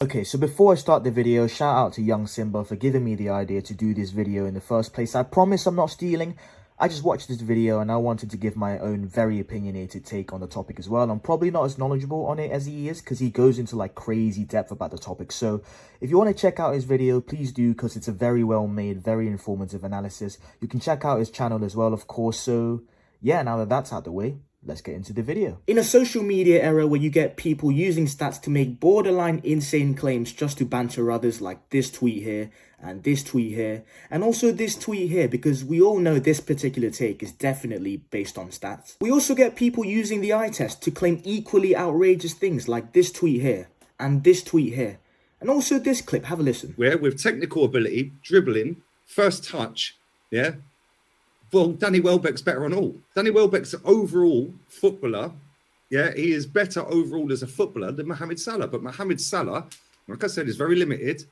Okay, so before I start the video, shout out to young Simba for giving me the idea to do this video in the first place. I promise I'm not stealing. I just watched this video and I wanted to give my own very opinionated take on the topic as well. I'm probably not as knowledgeable on it as he is because he goes into like crazy depth about the topic. So if you want to check out his video, please do, because it's a very well made, very informative analysis. You can check out his channel as well, of course. So yeah, now that that's out the way, let's get into the video. In a social media era where you get people using stats to make borderline insane claims just to banter others, like this tweet here and this tweet here and also this tweet here, because we all know this particular take is definitely based on stats. We also get people using the eye test to claim equally outrageous things like this tweet here and this tweet here. And also this clip, have a listen. Where with technical ability, dribbling, first touch, yeah. Well, Danny Welbeck's better on all. Danny Welbeck's overall footballer. Yeah, he is better overall as a footballer than Mohamed Salah. But Mohamed Salah, like I said, is very limited,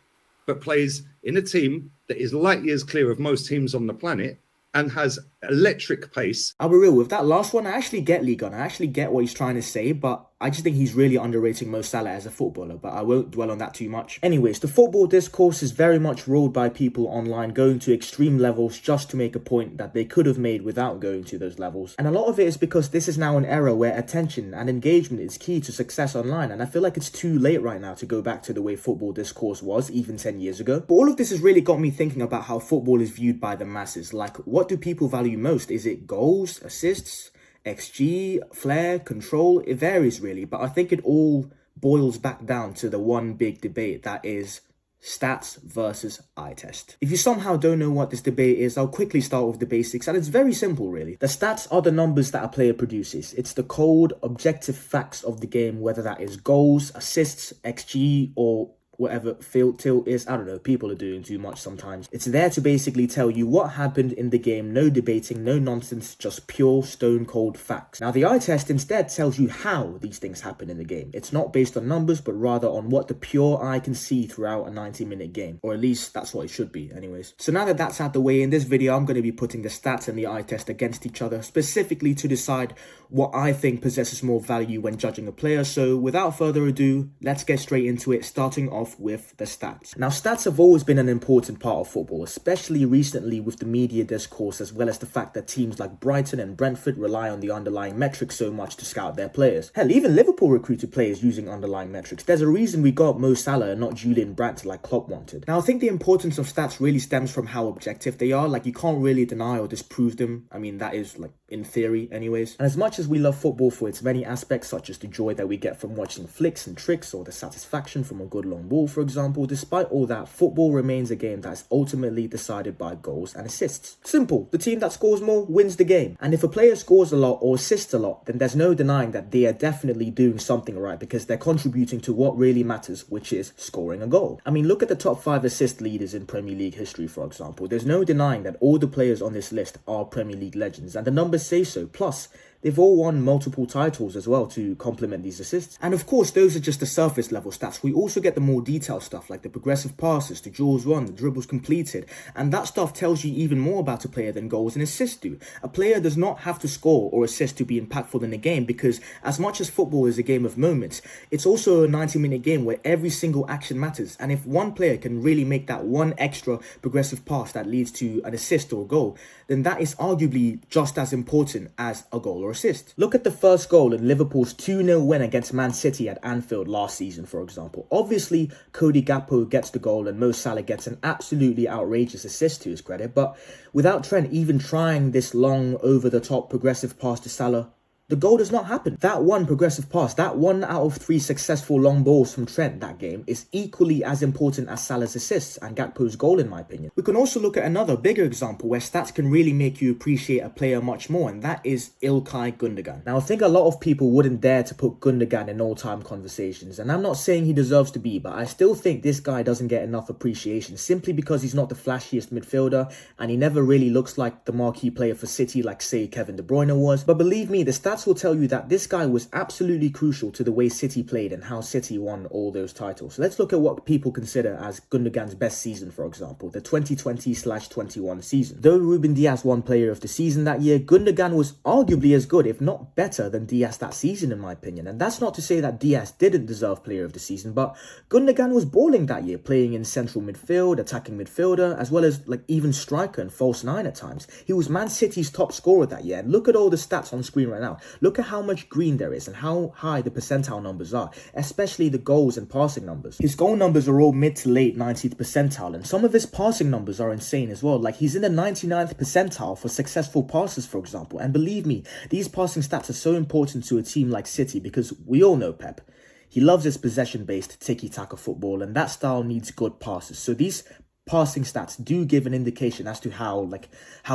but plays in a team that is light years clear of most teams on the planet and has electric pace. I'll be real, with that last one, I actually get Lee Gunn. I actually get what he's trying to say, but I just think he's really underrating Mo Salah as a footballer, but I won't dwell on that too much. Anyways, the football discourse is very much ruled by people online going to extreme levels just to make a point that they could have made without going to those levels. And a lot of it is because this is now an era where attention and engagement is key to success online, and I feel like it's too late right now to go back to the way football discourse was even 10 years ago. But all of this has really got me thinking about how football is viewed by the masses. Like, what do people value most? Is it goals, assists, XG, flair, control? It varies really, but I think it all boils back down to the one big debate, that is stats versus eye test. If you somehow don't know what this debate is, I'll quickly start with the basics, and it's very simple really. The stats are the numbers that a player produces. It's the cold, objective facts of the game, whether that is goals, assists, XG, or whatever field tilt is. I don't know, people are doing too much sometimes. It's there to basically tell you what happened in the game. No debating, no nonsense, just pure stone cold facts. Now the eye test instead tells you how these things happen in the game. It's not based on numbers, but rather on what the pure eye can see throughout a 90-minute game, or at least that's what it should be anyways. So now that that's out the way, in this video I'm going to be putting the stats and the eye test against each other, specifically to decide what I think possesses more value when judging a player. So without further ado, let's get straight into it, starting off with the stats. Now, stats have always been an important part of football, especially recently with the media discourse, as well as the fact that teams like Brighton and Brentford rely on the underlying metrics so much to scout their players. Hell, even Liverpool recruited players using underlying metrics. There's a reason we got Mo Salah and not Julian Brandt like Klopp wanted. Now, I think the importance of stats really stems from how objective they are. Like, you can't really deny or disprove them. I mean, that is like in theory anyways. And as much as we love football for its many aspects, such as the joy that we get from watching flicks and tricks, or the satisfaction from a good long ball, for example, despite all that, football remains a game that is ultimately decided by goals and assists. Simple. The team that scores more wins the game. And if a player scores a lot or assists a lot, then there's no denying that they are definitely doing something right, because they're contributing to what really matters, which is scoring a goal. I mean, look at the top 5 assist leaders in Premier League history, for example. There's no denying that all the players on this list are Premier League legends, and the numbers say so. Plus, they've all won multiple titles as well to complement these assists. And of course, those are just the surface level stats. We also get the more detailed stuff like the progressive passes, the duels run, the dribbles completed. And that stuff tells you even more about a player than goals and assists do. A player does not have to score or assist to be impactful in the game, because as much as football is a game of moments, it's also a 90-minute game where every single action matters. And if one player can really make that one extra progressive pass that leads to an assist or a goal, then that is arguably just as important as a goal or assist. Look at the first goal in Liverpool's 2-0 win against Man City at Anfield last season, for example. Obviously, Cody Gakpo gets the goal and Mo Salah gets an absolutely outrageous assist to his credit, but without Trent even trying this long, over-the-top progressive pass to Salah, the goal does not happen. That one progressive pass, that 1 out of 3 successful long balls from Trent that game is equally as important as Salah's assists and Gakpo's goal, in my opinion. We can also look at another bigger example where stats can really make you appreciate a player much more, and that is Ilkay Gundogan. Now, I think a lot of people wouldn't dare to put Gundogan in all-time conversations, and I'm not saying he deserves to be, but I still think this guy doesn't get enough appreciation simply because he's not the flashiest midfielder, and he never really looks like the marquee player for City like, say, Kevin De Bruyne was. But believe me, the stats stats will tell you that this guy was absolutely crucial to the way City played and how City won all those titles. So let's look at what people consider as Gundogan's best season, for example, the 2020/21 season. Though Ruben Dias won Player of the Season that year, Gundogan was arguably as good, if not better, than Dias that season, in my opinion. And that's not to say that Dias didn't deserve Player of the Season, but Gundogan was balling that year, playing in central midfield, attacking midfielder, as well as even striker and false nine at times. He was Man City's top scorer that year, and look at all the stats on screen right now. Look at how much green there is and how high the percentile numbers are, especially the goals and passing numbers. His goal numbers are all mid to late 90th percentile, and some of his passing numbers are insane as well. Like, he's in the 99th percentile for successful passes, for example. And believe me, these passing stats are so important to a team like City because we all know Pep. He loves his possession-based tiki-taka football, and that style needs good passes. So these passing stats do give an indication as to how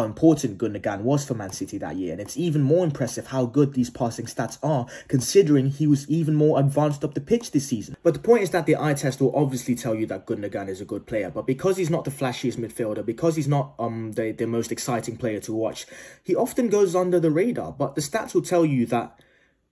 important Gundogan was for Man City that year. And it's even more impressive how good these passing stats are, considering he was even more advanced up the pitch this season. But the point is that the eye test will obviously tell you that Gundogan is a good player, but because he's not the flashiest midfielder, because he's not the most exciting player to watch, he often goes under the radar. But the stats will tell you that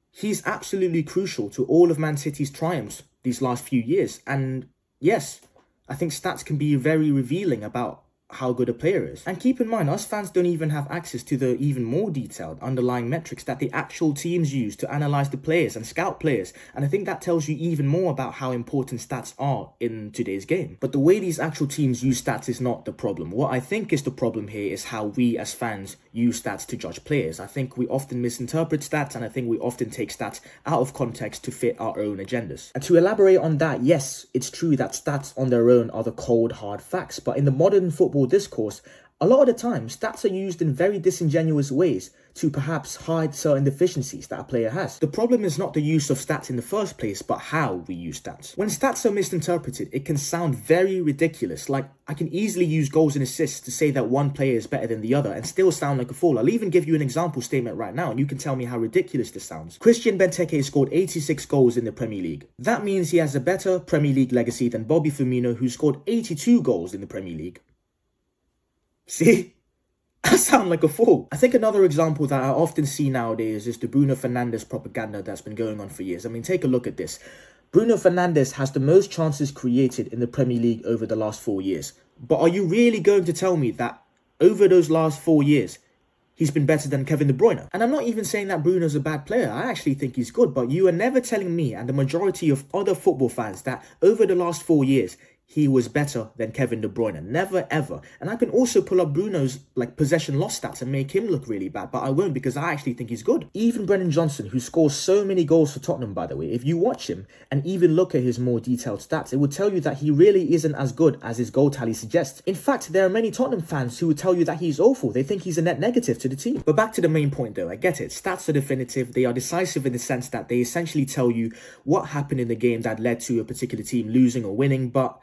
he's absolutely crucial to all of Man City's triumphs these last few years. And yes, I think stats can be very revealing about how good a player is. And keep in mind, us fans don't even have access to the even more detailed underlying metrics that the actual teams use to analyze the players and scout players. And I think that tells you even more about how important stats are in today's game. But the way these actual teams use stats is not the problem. What I think is the problem here is how we as fans use stats to judge players. I think we often misinterpret stats, and I think we often take stats out of context to fit our own agendas. And to elaborate on that, yes, it's true that stats on their own are the cold, hard facts. But in the modern football discourse, a lot of the time, stats are used in very disingenuous ways to perhaps hide certain deficiencies that a player has. The problem is not the use of stats in the first place, but how we use stats. When stats are misinterpreted, it can sound very ridiculous. Like, I can easily use goals and assists to say that one player is better than the other and still sound like a fool. I'll even give you an example statement right now, and you can tell me how ridiculous this sounds. Christian Benteke scored 86 goals in the Premier League. That means he has a better Premier League legacy than Bobby Firmino, who scored 82 goals in the Premier League. See? I sound like a fool. I think another example that I often see nowadays is the Bruno Fernandes propaganda that's been going on for years. I mean, take a look at this. Bruno Fernandes has the most chances created in the Premier League over the last 4 years. But are you really going to tell me that over those last 4 years, he's been better than Kevin De Bruyne? And I'm not even saying that Bruno's a bad player. I actually think he's good. But you are never telling me and the majority of other football fans that over the last 4 years, he was better than Kevin De Bruyne. Never, ever. And I can also pull up Bruno's possession loss stats and make him look really bad, but I won't because I actually think he's good. Even Brennan Johnson, who scores so many goals for Tottenham, by the way, if you watch him and even look at his more detailed stats, it will tell you that he really isn't as good as his goal tally suggests. In fact, there are many Tottenham fans who would tell you that he's awful. They think he's a net negative to the team. But back to the main point though, I get it. Stats are definitive. They are decisive in the sense that they essentially tell you what happened in the game that led to a particular team losing or winning, but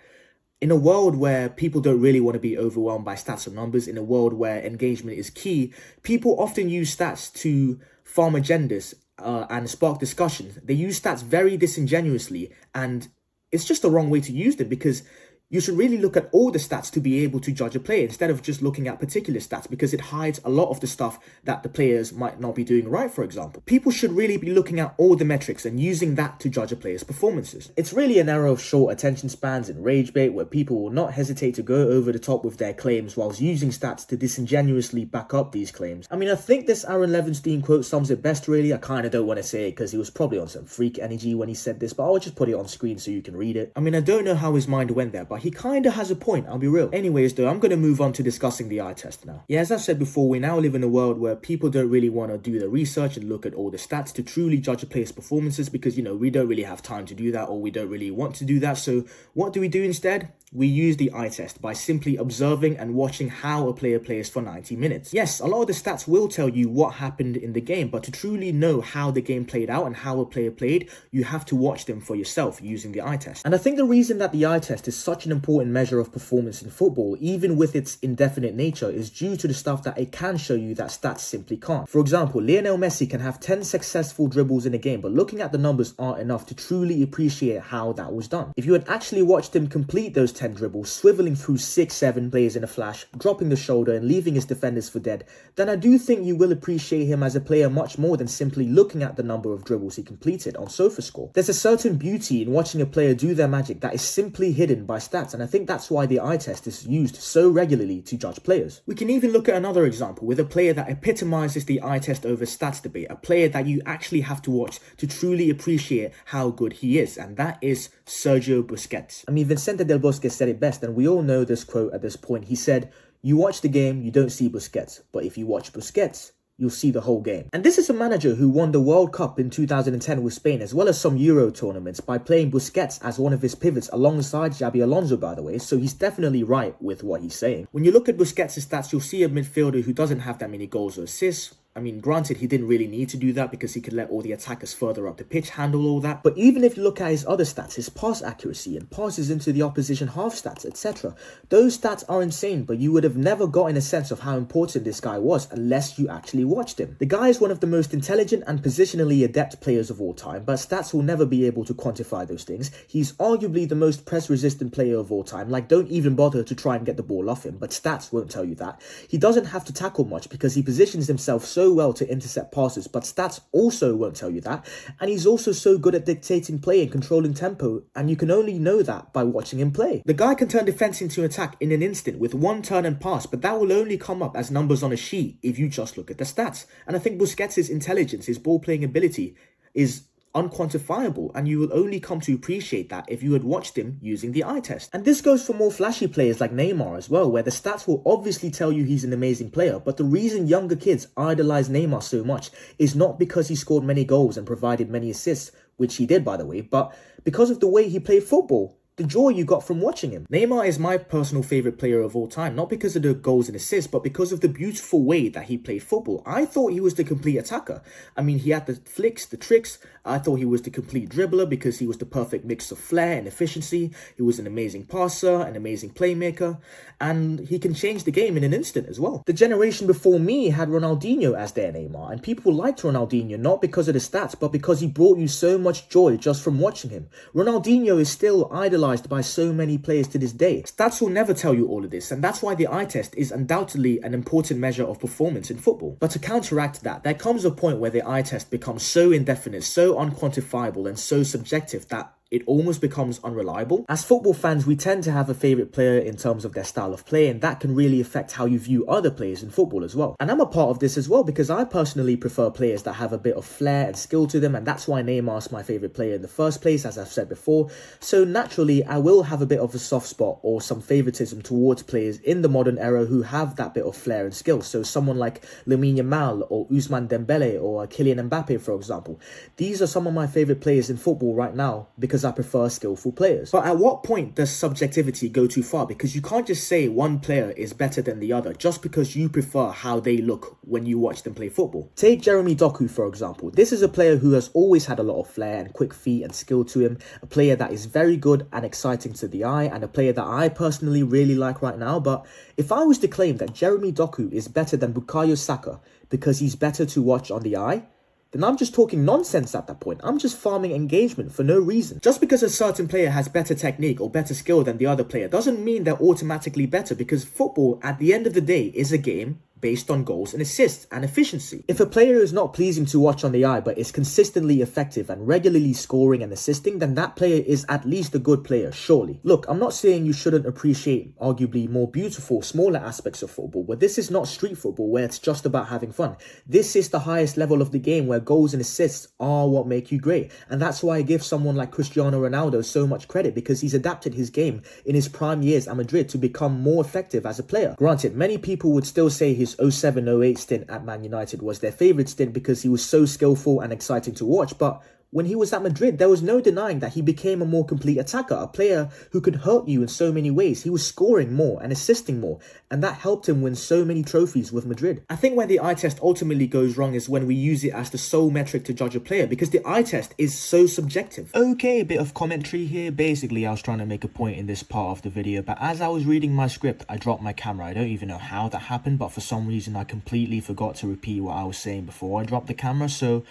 in a world where people don't really want to be overwhelmed by stats and numbers, in a world where engagement is key, people often use stats to farm agendas and spark discussions. They use stats very disingenuously, and it's just the wrong way to use them because you should really look at all the stats to be able to judge a player instead of just looking at particular stats because it hides a lot of the stuff that the players might not be doing right, for example. People should really be looking at all the metrics and using that to judge a player's performances. It's really an era of short attention spans and rage bait where people will not hesitate to go over the top with their claims whilst using stats to disingenuously back up these claims. I mean, I think this Aaron Levenstein quote sums it best really. I kind of don't want to say it because he was probably on some freak energy when he said this, but I'll just put it on screen so you can read it. I mean, I don't know how his mind went there, but he kind of has a point, I'll be real. Anyways though, I'm going to move on to discussing the eye test now. Yeah, as I've said before, we now live in a world where people don't really want to do the research and look at all the stats to truly judge a player's performances because, you know, we don't really have time to do that or we don't really want to do that. So what do we do instead? We use the eye test by simply observing and watching how a player plays for 90 minutes. Yes, a lot of the stats will tell you what happened in the game, but to truly know how the game played out and how a player played, you have to watch them for yourself using the eye test. And I think the reason that the eye test is such an important measure of performance in football, even with its indefinite nature, is due to the stuff that it can show you that stats simply can't. For example, Lionel Messi can have 10 successful dribbles in a game, but looking at the numbers aren't enough to truly appreciate how that was done. If you had actually watched him complete those 10 dribbles, swiveling through 6-7 players in a flash, dropping the shoulder and leaving his defenders for dead, then I do think you will appreciate him as a player much more than simply looking at the number of dribbles he completed on SofaScore. There's a certain beauty in watching a player do their magic that is simply hidden by stats, and I think that's why the eye test is used so regularly to judge players. We can even look at another example with a player that epitomizes the eye test over stats debate, a player that you actually have to watch to truly appreciate how good he is, and that is Sergio Busquets. I mean, Vicente del Bosque said it best, and we all know this quote at this point. He said, "You watch the game, you don't see Busquets, but if you watch Busquets, you'll see the whole game." And this is a manager who won the World Cup in 2010 with Spain, as well as some Euro tournaments, by playing Busquets as one of his pivots alongside Xabi Alonso, by the way, so he's definitely right with what he's saying. When you look at Busquets' stats, you'll see a midfielder who doesn't have that many goals or assists. I mean, granted, he didn't really need to do that because he could let all the attackers further up the pitch handle all that. But even if you look at his other stats, his pass accuracy and passes into the opposition half stats, etc., those stats are insane, but you would have never gotten a sense of how important this guy was unless you actually watched him. The guy is one of the most intelligent and positionally adept players of all time, but stats will never be able to quantify those things. He's arguably the most press-resistant player of all time. Like, don't even bother to try and get the ball off him, but stats won't tell you that. He doesn't have to tackle much because he positions himself so well to intercept passes, but stats also won't tell you that. And he's also so good at dictating play and controlling tempo, and you can only know that by watching him play. The guy can turn defense into attack in an instant with one turn and pass, but that will only come up as numbers on a sheet if you just look at the stats. And I think Busquets' intelligence, his ball playing ability, is unquantifiable, and you will only come to appreciate that if you had watched him using the eye test. And this goes for more flashy players like Neymar as well, where the stats will obviously tell you he's an amazing player, but the reason younger kids idolize Neymar so much is not because he scored many goals and provided many assists, which he did by the way, but because of the way he played football. The joy you got from watching him. Neymar is my personal favourite player of all time, not because of the goals and assists, but because of the beautiful way that he played football. I thought he was the complete attacker. I mean, he had the flicks, the tricks. I thought he was the complete dribbler because he was the perfect mix of flair and efficiency. He was an amazing passer, an amazing playmaker, and he can change the game in an instant as well. The generation before me had Ronaldinho as their Neymar, and people liked Ronaldinho not because of the stats, but because he brought you so much joy just from watching him. Ronaldinho is still idolized by so many players to this day. Stats will never tell you all of this, and that's why the eye test is undoubtedly an important measure of performance in football. But to counteract that, there comes a point where the eye test becomes so indefinite, so unquantifiable, and so subjective that it almost becomes unreliable. As football fans, we tend to have a favourite player in terms of their style of play, and that can really affect how you view other players in football as well. And I'm a part of this as well because I personally prefer players that have a bit of flair and skill to them, and that's why Neymar is my favourite player in the first place, as I've said before. So naturally, I will have a bit of a soft spot or some favouritism towards players in the modern era who have that bit of flair and skill. So someone like Lamine Yamal or Ousmane Dembele or Kylian Mbappe, for example. These are some of my favourite players in football right now because I prefer skillful players. But at what point does subjectivity go too far? Because you can't just say one player is better than the other just because you prefer how they look when you watch them play football. Take Jeremy Doku, for example. This is a player who has always had a lot of flair and quick feet and skill to him, a player that is very good and exciting to the eye, and a player that I personally really like right now. But if I was to claim that Jeremy Doku is better than Bukayo Saka because he's better to watch on the eye, then I'm just talking nonsense at that point. I'm just farming engagement for no reason. Just because a certain player has better technique or better skill than the other player doesn't mean they're automatically better, because football, at the end of the day, is a game based on goals and assists and efficiency. If a player is not pleasing to watch on the eye but is consistently effective and regularly scoring and assisting, then that player is at least a good player, surely. Look, I'm not saying you shouldn't appreciate arguably more beautiful, smaller aspects of football, but this is not street football where it's just about having fun. This is the highest level of the game where goals and assists are what make you great. And that's why I give someone like Cristiano Ronaldo so much credit, because he's adapted his game in his prime years at Madrid to become more effective as a player. Granted, many people would still say his 07-08 stint at Man United was their favourite stint because he was so skillful and exciting to watch, but when he was at Madrid, there was no denying that he became a more complete attacker, a player who could hurt you in so many ways. He was scoring more and assisting more, and that helped him win so many trophies with Madrid. I think where the eye test ultimately goes wrong is when we use it as the sole metric to judge a player, because the eye test is so subjective. Okay, a bit of commentary here. Basically, I was trying to make a point in this part of the video, but as I was reading my script, I dropped my camera. I don't even know how that happened, but for some reason, I completely forgot to repeat what I was saying before I dropped the camera, so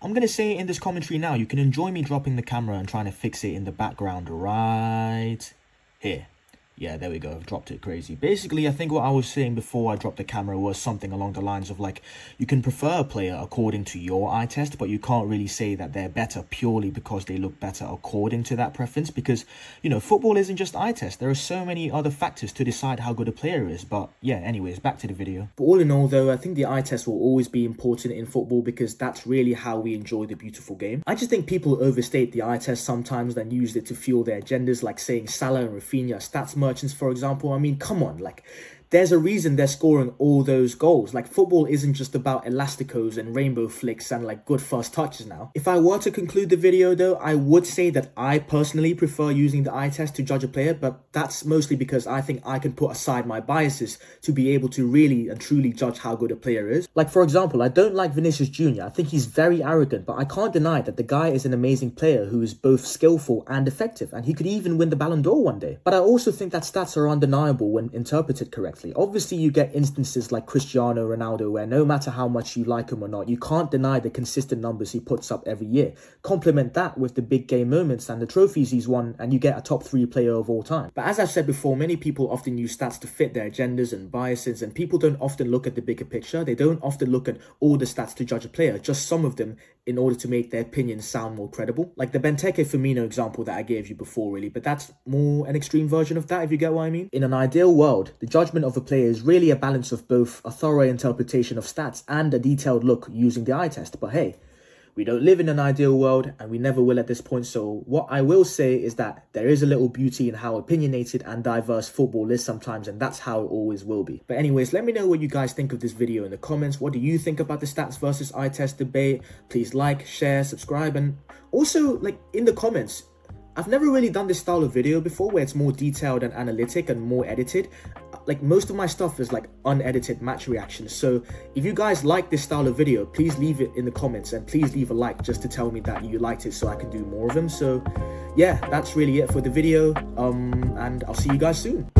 I'm going to say it in this commentary now. You can enjoy me dropping the camera and trying to fix it in the background right here. Yeah, there we go. I've dropped it crazy. Basically, I think what I was saying before I dropped the camera was something along the lines of like, you can prefer a player according to your eye test, but you can't really say that they're better purely because they look better according to that preference. Because, you know, football isn't just eye test. There are so many other factors to decide how good a player is. But yeah, anyways, back to the video. But all in all, though, I think the eye test will always be important in football because that's really how we enjoy the beautiful game. I just think people overstate the eye test sometimes and use it to fuel their agendas, like saying Salah and Rafinha are stats merchants, for example. I mean, come on, like, there's a reason they're scoring all those goals. Like, football isn't just about elasticos and rainbow flicks and like good first touches now. If I were to conclude the video though, I would say that I personally prefer using the eye test to judge a player, but that's mostly because I think I can put aside my biases to be able to really and truly judge how good a player is. Like, for example, I don't like Vinicius Jr. I think he's very arrogant, but I can't deny that the guy is an amazing player who is both skillful and effective, and he could even win the Ballon d'Or one day. But I also think that stats are undeniable when interpreted correctly. Obviously, you get instances like Cristiano Ronaldo where no matter how much you like him or not, you can't deny the consistent numbers he puts up every year. Complement that with the big game moments and the trophies he's won, and you get a top 3 player of all time. But as I've said before, many people often use stats to fit their agendas and biases, and people don't often look at the bigger picture. They don't often look at all the stats to judge a player, just some of them in order to make their opinions sound more credible. Like the Benteke Firmino example that I gave you before, really, but that's more an extreme version of that, if you get what I mean. In an ideal world, the judgment of a player is really a balance of both a thorough interpretation of stats and a detailed look using the eye test. But hey, we don't live in an ideal world and we never will at this point. So what I will say is that there is a little beauty in how opinionated and diverse football is sometimes, and that's how it always will be. But anyways, let me know what you guys think of this video in the comments. What do you think about the stats versus eye test debate? Please like, share, subscribe, and also like in the comments, I've never really done this style of video before where it's more detailed and analytic and more edited. Like most of my stuff is like unedited match reactions. So if you guys like this style of video, please leave it in the comments and please leave a like just to tell me that you liked it so I can do more of them. So yeah, that's really it for the video. And I'll see you guys soon.